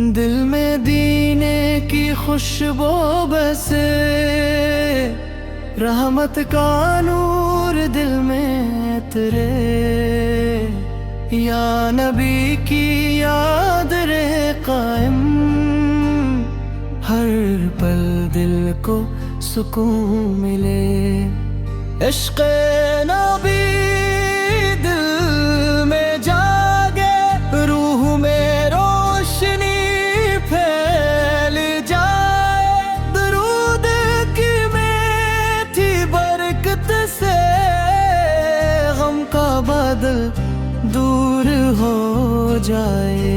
दिल में दीने की खुशबू बसे, रहमत का नूर दिल में तेरे। या नबी की याद रहे कायम, हर पल दिल को सुकून मिले। इश्क़ नबी दिल में जागे, रूह में रोशनी फैल जाए। दरूद की मीठी बरकत से गम का बादल दूर हो जाए।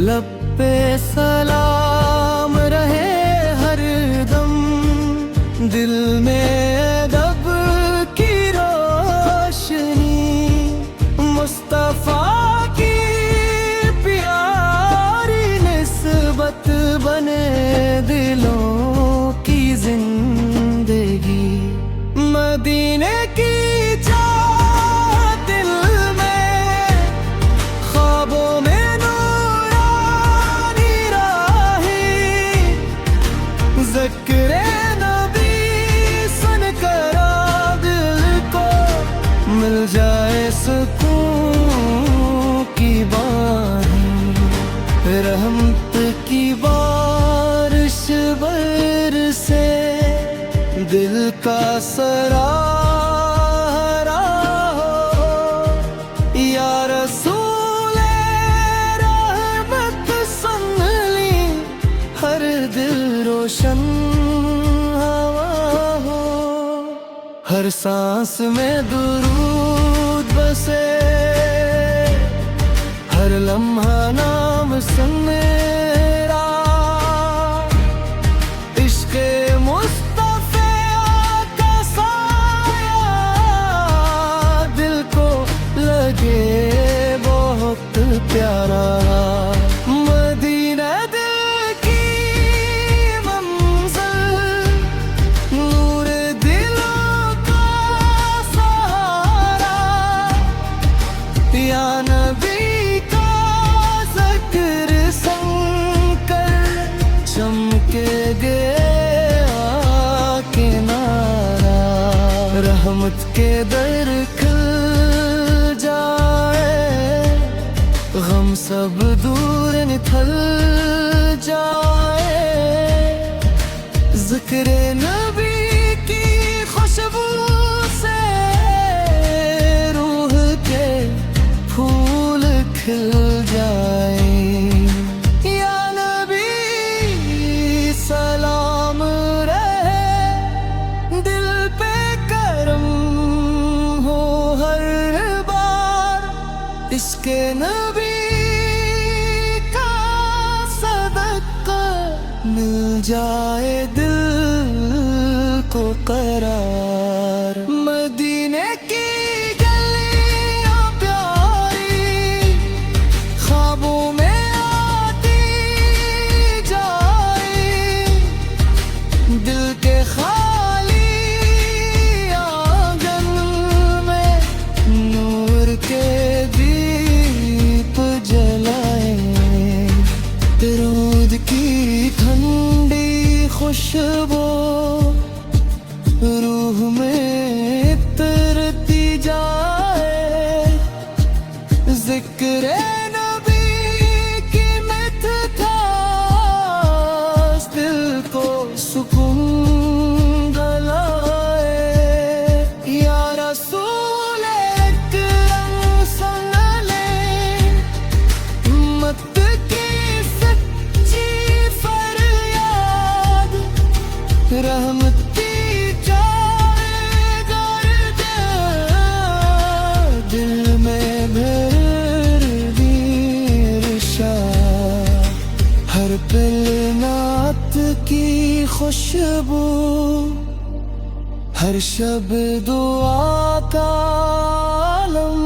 लब पे सलाम रहे हर दम, दिल में अदब की रोशनी। मुस्तफा की प्यारी निस्बत बने दिलों की जिंदगी। मदीने की ज़िक्र नबी सुनकर दिल को मिल जाए सुकून की बारिश। रहमत की बारिश बरसे, दिल का सराहरा हो। या रसूल रहमत संभली, हर दिल रोशन हवा हो। हर सांस में दुरूद बसे, हर लम्हा नाम सुनेरा। इश्क़ मुस्तफ़ा का साया दिल को लगे बहुत प्यारा। या नबी का ज़िक्र सुनकर चमकेगे किनारा। रहमत के दर खुल जाए, गम सब दूर निकल जाए। ज़िक्र नबी की खुशबू से रूह के फूल खिल जाए। या नबी सलाम रहे, दिल पे करम हो हर बार। इसके नबी का सदका मिल जाए दिल को करार। मदीने की दिल के खाली आंगन में नूर के दीप जलाए। दरूद की ठंडी खुशबू रूह में तरती जाए। ज़िक्र नबी की मिठता दिल को सुकून दिलाए। या रसूल अकरम सुन ले, मत की सच्ची फरियाद। रहमत की जाएगा दिल में भर दी इरशाद। हर पल नात की खुशबू, हर शब दुआ का आलम।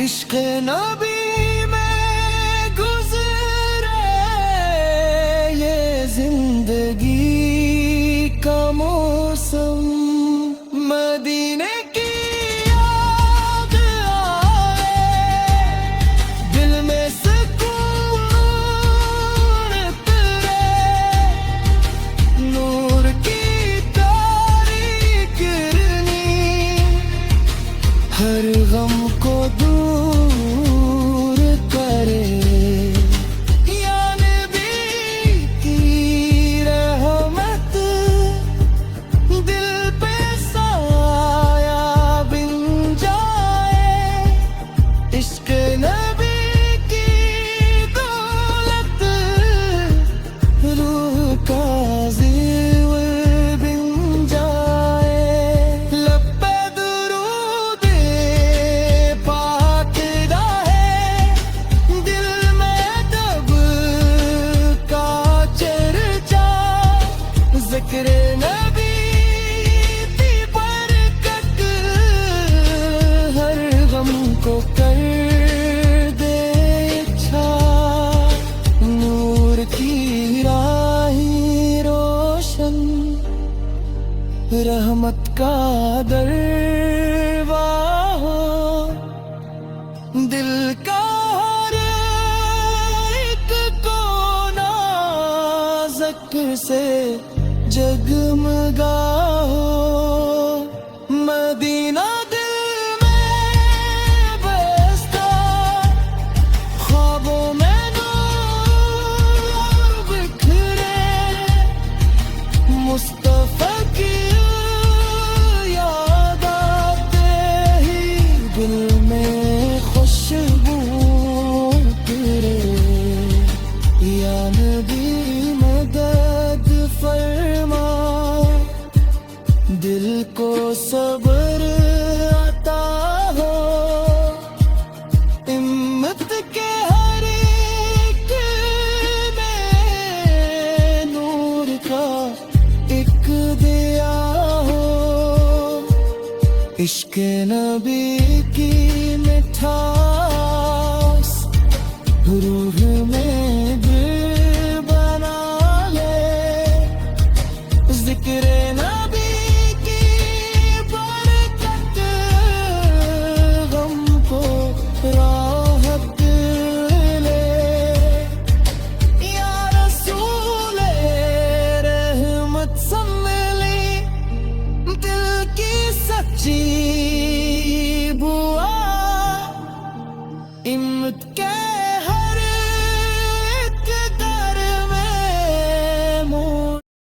इश्क़ नबी में गुज़रे ये जिंदगी का मौसम। मदीने की याद आए, दिल में सुकून रहमत का दरवा हो, दिल का हर एक कोना ज़िक्र से जगमगा हो। मदीना दिल में बसता, ख्वाबों में नूर बिखरे, मुस्तफा की याद आते ही दिल में खुशबू उतरे। या नबी मदद फरमा, दिल को सब्र अता हो, हिम्मत के हर एक में नूर का एक दिया हो। इश्क नबी की मिठास रूह में दिल बना ले, जिक्र